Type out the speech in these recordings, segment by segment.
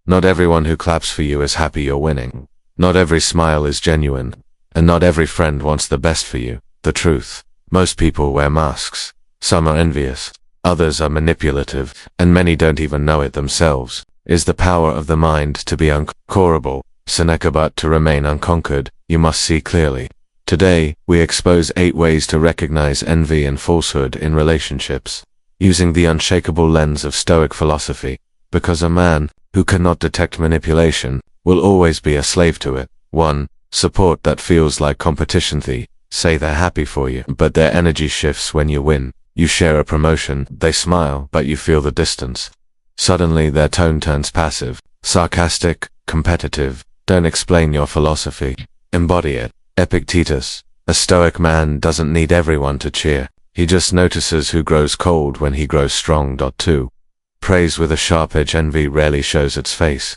Not everyone who claps for you is happy you're winning. Not every smile is genuine. And not every friend wants the best for you. The truth. Most people wear masks. Some are envious. Others are manipulative, and many don't even know it themselves. Is the power of the mind to be unconquerable, Seneca, but to remain unconquered, you must see clearly. Today, we expose 8 ways to recognize envy and falsehood in relationships, using the unshakable lens of Stoic philosophy, because a man who cannot detect manipulation will always be a slave to it. 1. Support that feels like competition. Say they're happy for you, but their energy shifts when you win. You share a promotion, they smile, but you feel the distance. Suddenly their tone turns passive, sarcastic, competitive. Don't explain your philosophy. Embody it. Epictetus. A Stoic man doesn't need everyone to cheer. He just notices who grows cold when he grows strong. 2. Praise with a sharp edge. Envy rarely shows its face.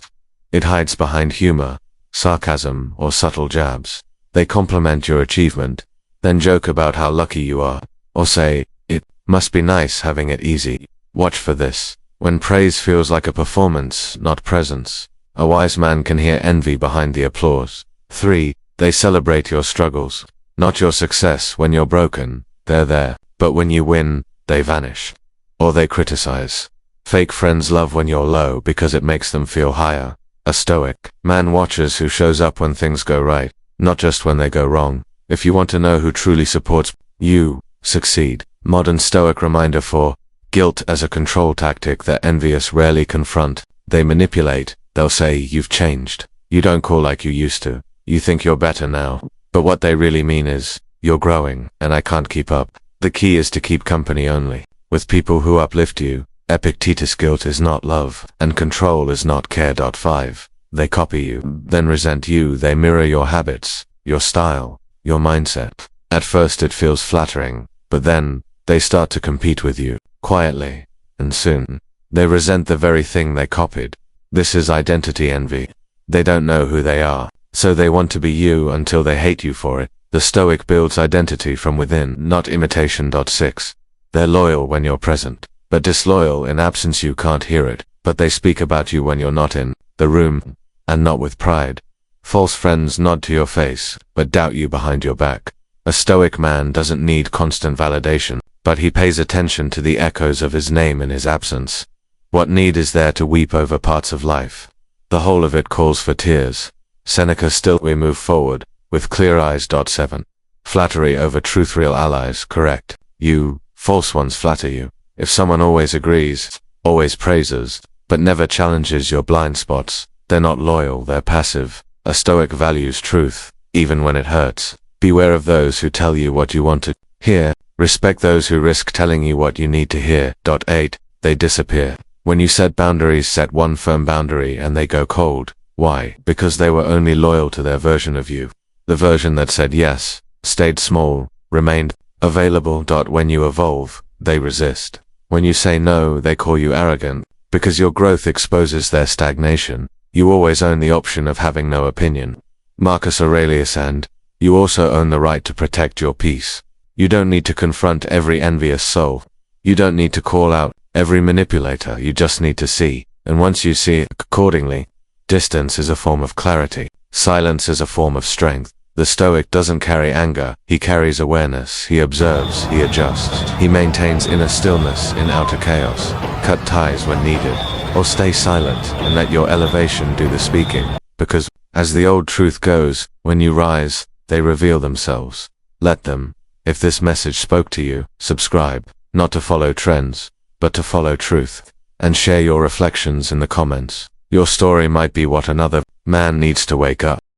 It hides behind humor, sarcasm, or subtle jabs. They compliment your achievement, then joke about how lucky you are, or say, "It must be nice having it easy." Watch for this. When praise feels like a performance, not presence, a wise man can hear envy behind the applause. 3. They celebrate your struggles, not your success. When you're broken, they're there, but when you win, they vanish. Or they criticize. Fake friends love when you're low because it makes them feel higher. A Stoic man watches who shows up when things go right, not just when they go wrong. If you want to know who truly supports you, succeed. Modern Stoic reminder 4. Guilt as a control tactic that envious rarely confront. They manipulate. They'll say, "You've changed. You don't call like you used to. You think you're better now." But what they really mean is, "You're growing, and I can't keep up." The key is to keep company only with people who uplift you. Epictetus. Guilt is not love, and control is not care. 5. They copy you, then resent you. They mirror your habits, your style, your mindset. At first it feels flattering, but then they start to compete with you, quietly, and soon they resent the very thing they copied. This is identity envy. They don't know who they are, so they want to be you until they hate you for it. The Stoic builds identity from within, not imitation. 6. They're loyal when you're present, but disloyal in absence. You can't hear it, but they speak about you when you're not in the room, and not with pride. False friends nod to your face, but doubt you behind your back. A Stoic man doesn't need constant validation, but he pays attention to the echoes of his name in his absence. What need is there to weep over parts of life? The whole of it calls for tears. Seneca. Still we move forward, with clear eyes. 7. Flattery over truth. Real allies correct you, false ones flatter you. If someone always agrees, always praises, but never challenges your blind spots, they're not loyal, they're passive. A Stoic values truth, even when it hurts. Beware of those who tell you what you want to hear. Respect those who risk telling you what you need to hear. 8. They disappear. When you set boundaries, set one firm boundary and they go cold. Why? Because they were only loyal to their version of you. The version that said yes, stayed small, remained available. When you evolve, they resist. When you say no, they call you arrogant. Because your growth exposes their stagnation, you always own the option of having no opinion. Marcus Aurelius. And you also own the right to protect your peace. You don't need to confront every envious soul. You don't need to call out every manipulator. You just need to see, and once you see it accordingly. Distance is a form of clarity. Silence is a form of strength. The Stoic doesn't carry anger, he carries awareness. He observes, he adjusts. He maintains inner stillness in outer chaos. Cut ties when needed, or stay silent and let your elevation do the speaking. Because, as the old truth goes, when you rise, they reveal themselves. Let them. If this message spoke to you, subscribe, not to follow trends, but to follow truth. And share your reflections in the comments. Your story might be what another man needs to wake up.